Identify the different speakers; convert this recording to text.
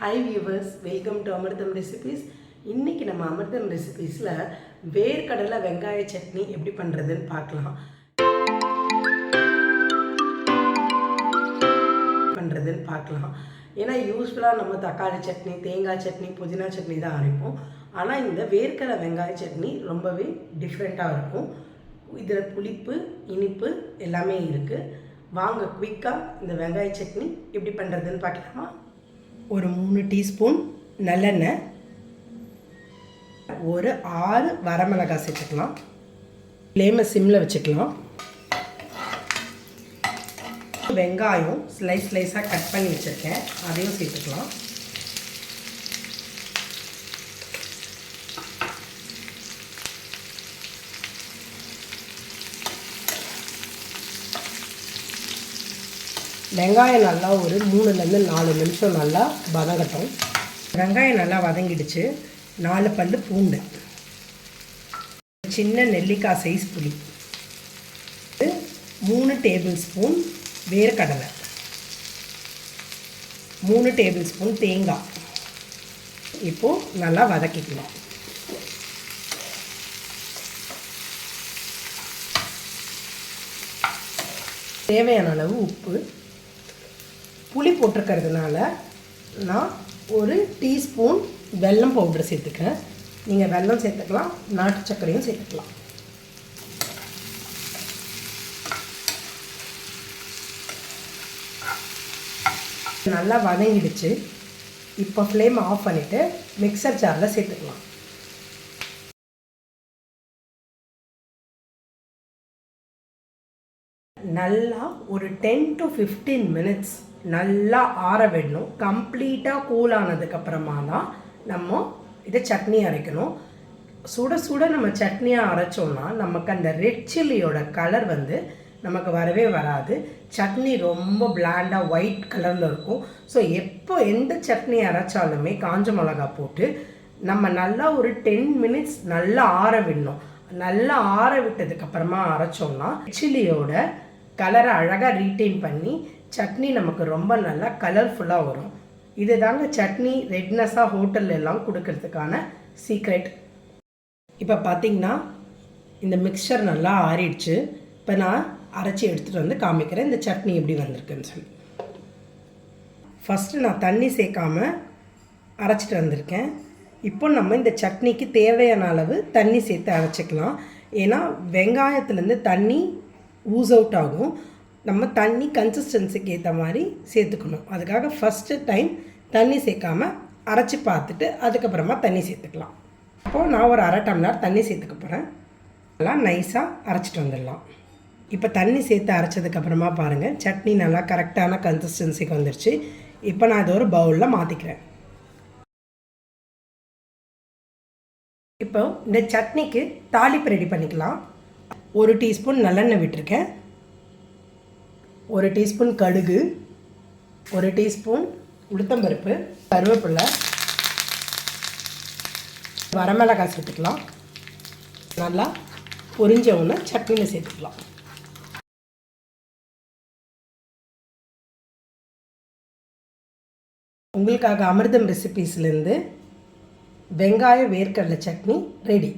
Speaker 1: Hi viewers, welcome to அமிர்தம் recipes. இன்றைக்கி நம்ம அமிர்தம் ரெசிபீஸில் வேர்க்கடலை வெங்காய சட்னி எப்படி பண்ணுறதுன்னு பார்க்கலாம். ஏன்னா யூஸ்வலாக நம்ம தக்காளி சட்னி, தேங்காய் சட்னி, புதினா சட்னி தான் அரைப்போம். ஆனால் இந்த வேர்க்கடலை வெங்காய சட்னி ரொம்பவே டிஃப்ரெண்ட்டாக இருக்கும். இதில் புளிப்பு, இனிப்பு எல்லாமே இருக்குது. வாங்க குயிக்காக இந்த வெங்காய சட்னி எப்படி பண்ணுறதுன்னு பார்க்கலாமா. ஒரு 3 டீஸ்பூன் நல்லெண்ணெய், ஒரு 6 வரமிளகாய் சேர்த்துக்கலாம். ஃப்ளேமை சிம்மில் வச்சுக்கலாம். வெங்காயம் ஸ்லைஸாக கட் பண்ணி வச்சுருக்கேன், அதையும் சேர்த்துக்கலாம். வெங்காயம் நல்லா ஒரு 3லேருந்து 4 நிமிஷம் நல்லா வதங்கட்டும். வெங்காயம் நல்லா வதங்கிடுச்சு. 4 பல் பூண்டு, சின்ன நெல்லிக்காய் சைஸ் புளி, 3 டேபிள் ஸ்பூன் வேர்க்கடலை, 3 டேபிள் ஸ்பூன் தேங்காய். இப்போது நல்லா வதக்கிக்கலாம். தேவையான அளவு உப்பு. புளி போட்டிருக்கிறதுனால நான் ஒரு டீஸ்பூன் வெல்லம் பவுடர் சேர்த்துக்கிறேன். நீங்கள் வெல்லம் சேர்த்துக்கலாம், நாட்டு சர்க்கரையும் சேர்த்துக்கலாம். நல்லா வதங்கிடுச்சு. இப்போ ஃப்ளேம் ஆஃப் பண்ணிவிட்டு மிக்சர் ஜாரில் சேர்த்துக்கலாம். நல்லா ஒரு 10 to 15 மினிட்ஸ் நல்லா ஆற விடணும். கம்ப்ளீட்டாக கூல் ஆனதுக்கப்புறமா தான் நம்ம இதை சட்னி அரைக்கணும். சுட சுட நம்ம சட்னியாக அரைச்சோன்னா நமக்கு அந்த ரெட் சில்லியோட கலர் நமக்கு வரவே வராது. சட்னி ரொம்ப பிளாண்டாக ஒயிட் கலரில் இருக்கும். ஸோ எப்போ எந்த சட்னி அரைச்சாலுமே காஞ்ச மிளகா போட்டு நம்ம நல்லா ஒரு 10 மினிட்ஸ் நல்லா ஆற விடணும். நல்லா ஆற விட்டதுக்கப்புறமா அரைச்சோம்னா சில்லியோட கலரை அழகாக ரீட்டைன் பண்ணி சட்னி நமக்கு ரொம்ப நல்லா கலர்ஃபுல்லாக வரும். இது தாங்க சட்னி ரெட்னஸாக ஹோட்டல்ல எல்லாம் கொடுக்கறதுக்கான சீக்ரெட். இப்போ பார்த்திங்கன்னா இந்த மிக்சர் நல்லா ஆறிடுச்சு. இப்போ நான் அரைச்சி எடுத்துகிட்டு வந்து காமிக்கிறேன் இந்த சட்னி எப்படி வந்திருக்குன்னு சொல்லி. ஃபஸ்ட்டு நான் தண்ணி சேர்க்காமல் அரைச்சிட்டு வந்திருக்கேன். இப்போ நம்ம இந்த சட்னிக்கு தேவையான அளவு தண்ணி சேர்த்து அரைச்சிக்கலாம். ஏன்னா வெங்காயத்துலேருந்து தண்ணி ஊஸ் அவுட் ஆகும். நம்ம தண்ணி கன்சிஸ்டன்சிக்கு ஏற்ற மாதிரி சேர்த்துக்கணும். அதுக்காக ஃபஸ்ட்டு டைம் தண்ணி சேர்க்காமல் அரைச்சி பார்த்துட்டு அதுக்கப்புறமா தண்ணி சேர்த்துக்கலாம். அப்போது நான் ஒரு 1/2 டம்ளர் தண்ணி சேர்த்துக்க போகிறேன். நல்லா நைஸாக அரைச்சிட்டு வந்துடலாம். இப்போ தண்ணி சேர்த்து அரைச்சதுக்கப்புறமா பாருங்கள் சட்னி நல்லா கரெக்டான கன்சிஸ்டன்சிக்கு வந்துடுச்சு. இப்போ நான் இதை ஒரு பவுலில் மாற்றிக்கிறேன். இப்போ இந்த சட்னிக்கு தாளிப்பு ரெடி பண்ணிக்கலாம். 1 டீஸ்பூன் நல்லெண்ணெய் விட்டுருக்கேன், 1 டீஸ்பூன் கடுகு, 1 டீஸ்பூன் உளுத்தம்பருப்பு, கருவேப்பிலை, வரமிளகாய் சேர்த்துக்கலாம். நல்லா பொரிஞ்ச உடனே சட்னியில் சேர்த்துக்கலாம். உங்களுக்காக அமிர்தம் ரெசிபீஸ்லேருந்து வெங்காய வேர்க்கடலை சட்னி ரெடி.